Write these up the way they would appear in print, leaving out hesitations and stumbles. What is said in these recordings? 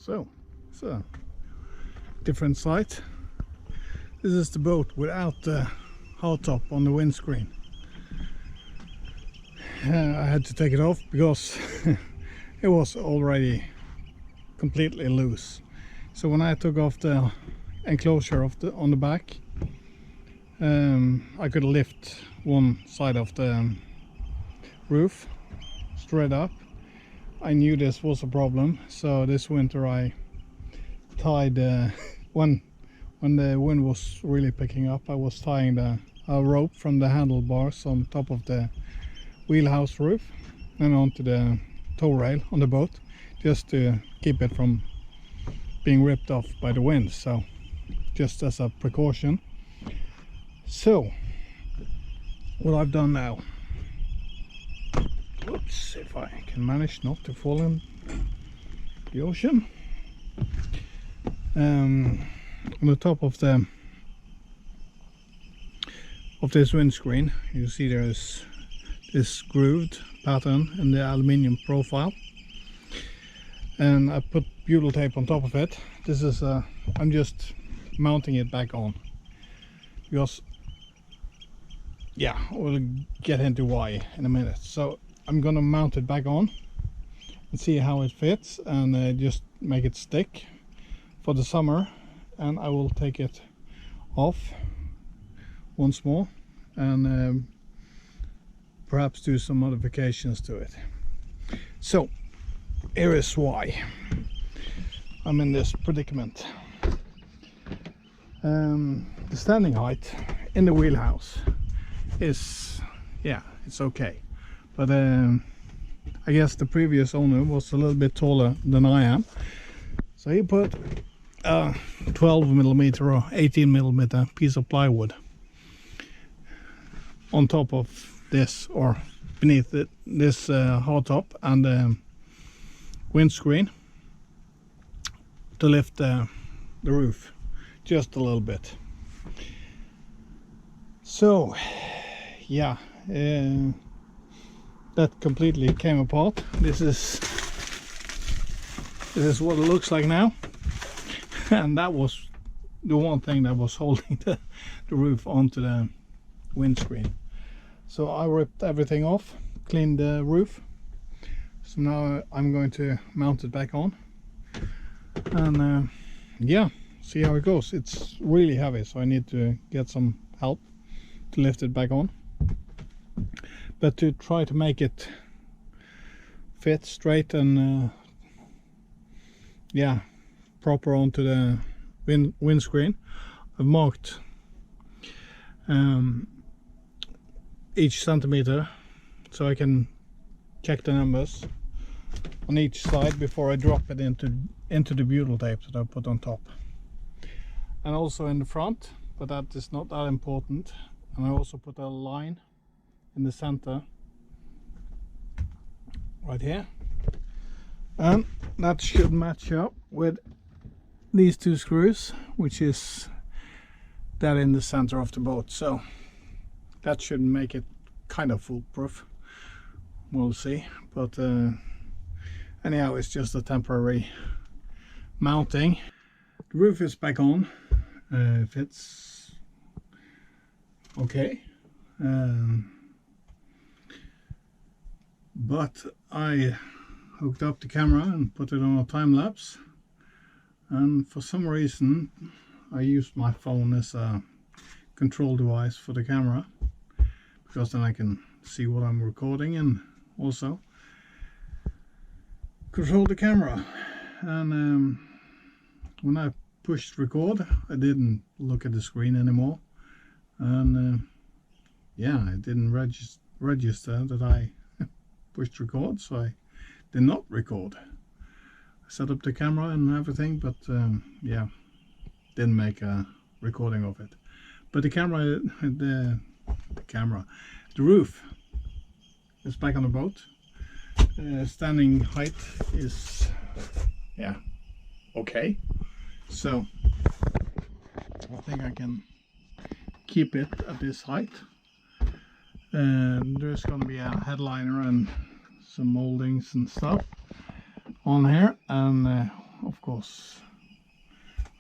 So it's a different site. This is the boat without the hardtop on the windscreen. I had to take it off because it was already completely loose. So when I took off the enclosure of on the back, I could lift one side of the roof straight up. I knew this was a problem, so this winter I tied when the wind was really picking up, I was tying a rope from the handlebars on top of the wheelhouse roof and onto the tow rail on the boat, just to keep it from being ripped off by the wind, so just as a precaution. So what I've done now, oops, if I can manage not to fall in the ocean, on the top of this windscreen, you see there's this grooved pattern in the aluminium profile, and I put butyl tape on top of it. This is I'm just mounting it back on because, yeah, we'll get into why in a minute. So I'm gonna mount it back on and see how it fits, and just make it stick for the summer, and I will take it off once more and perhaps do some modifications to it. So here is why I'm in this predicament. The standing height in the wheelhouse is, yeah, it's okay, but I guess the previous owner was a little bit taller than I am, so he put a 12mm or 18mm piece of plywood on top of this, or beneath it, this hardtop and windscreen, to lift the roof just a little bit. So yeah, that completely came apart. This is what it looks like now, and that was the one thing that was holding the roof onto the windscreen. So I ripped everything off, cleaned the roof. So now I'm going to mount it back on and yeah, see how it goes. It's really heavy, so I need to get some help to lift it back on, but to try to make it fit straight and yeah, proper onto the windscreen, I've marked each centimeter so I can check the numbers on each side before I drop it into the butyl tape that I put on top, and also in the front, but that is not that important. And I also put a line in the center right here, and that should match up with these two screws, which is that in the center of the boat. So that should make it kind of foolproof. We'll see, but anyhow, it's just a temporary mounting. The roof is back on, fits okay, but I hooked up the camera and put it on a time lapse, and for some reason I used my phone as a control device for the camera, because then I can see what I'm recording and also control the camera. And when I pushed record, I didn't look at the screen anymore, and yeah, it didn't register that I pushed record, so I did not record. I set up the camera and everything, but yeah, didn't make a recording of it. But the camera, the roof is back on the boat. Standing height is, yeah, okay. So I think I can keep it at this height. There's going to be a headliner and some moldings and stuff on here, and of course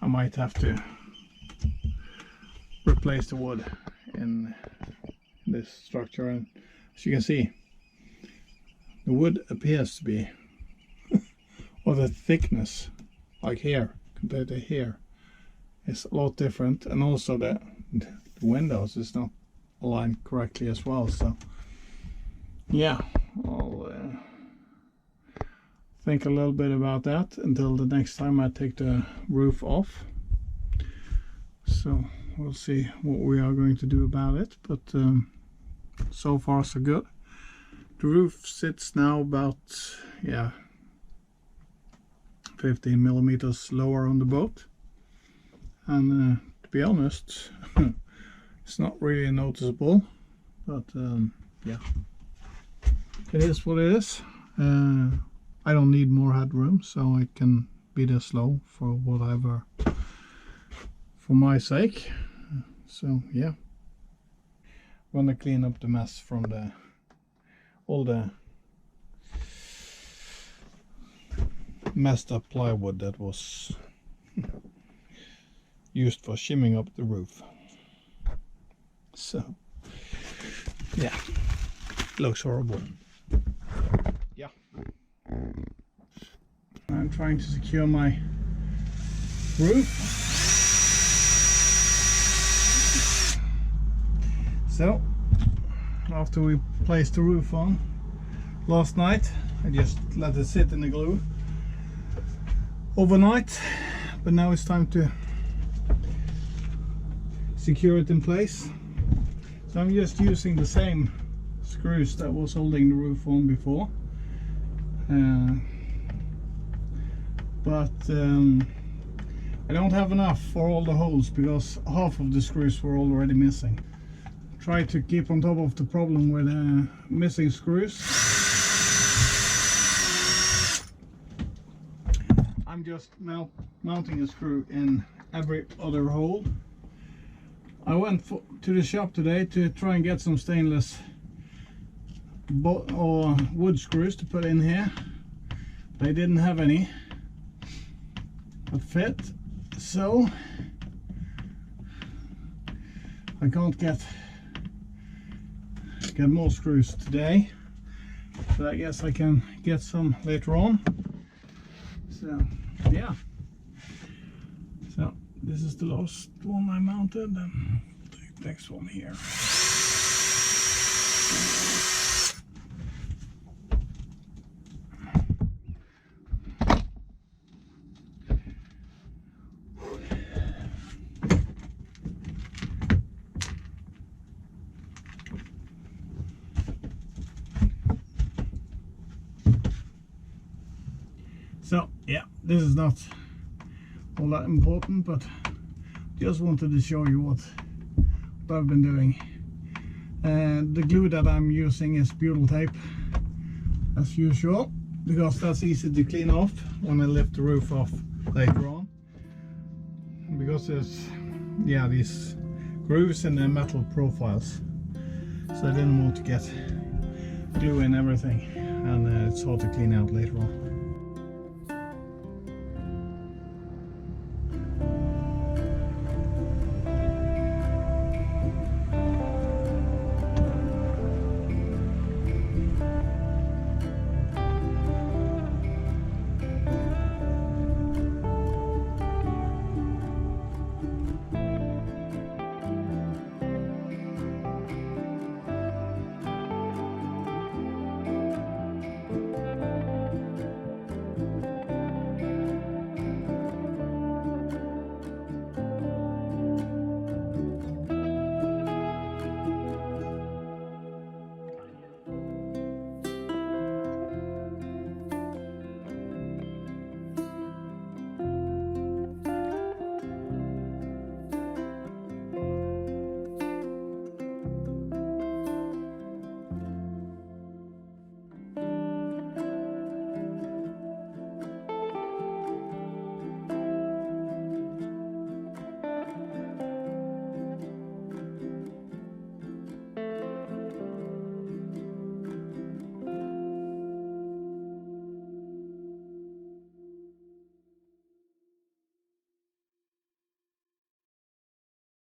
I might have to replace the wood in this structure, and as you can see, the wood appears to be or the thickness, like here compared to here, is a lot different, and also the windows is not aligned correctly as well. So yeah, I'll think a little bit about that until the next time I take the roof off. So we'll see what we are going to do about it, but so far so good. The roof sits now about 15 millimeters lower on the boat, and to be honest it's not really noticeable, but yeah, it is what it is. I don't need more headroom, so I can be this low for whatever, for my sake. So yeah, I'm gonna clean up the mess from all the messed up plywood that was used for shimming up the roof. So yeah, looks horrible. Yeah, I'm trying to secure my roof. So after we placed the roof on last night, I just let it sit in the glue overnight, but now it's time to secure it in place. So I'm just using the same screws that was holding the roof on before, but I don't have enough for all the holes because half of the screws were already missing. Try to keep on top of the problem with missing screws. I'm just mounting a screw in every other hole. I went to the shop today to try and get some stainless or wood screws to put in here. They didn't have any that fit, so I can't get more screws today, but I guess I can get some later on. So yeah, so this is the last one I mounted, and the next one here. So yeah, this is not all that important, but just wanted to show you what I've been doing. The glue that I'm using is butyl tape, as usual, because that's easy to clean off when I lift the roof off later on. Because there's these grooves in the metal profiles, so I didn't want to get glue in everything, and it's hard to clean out later on.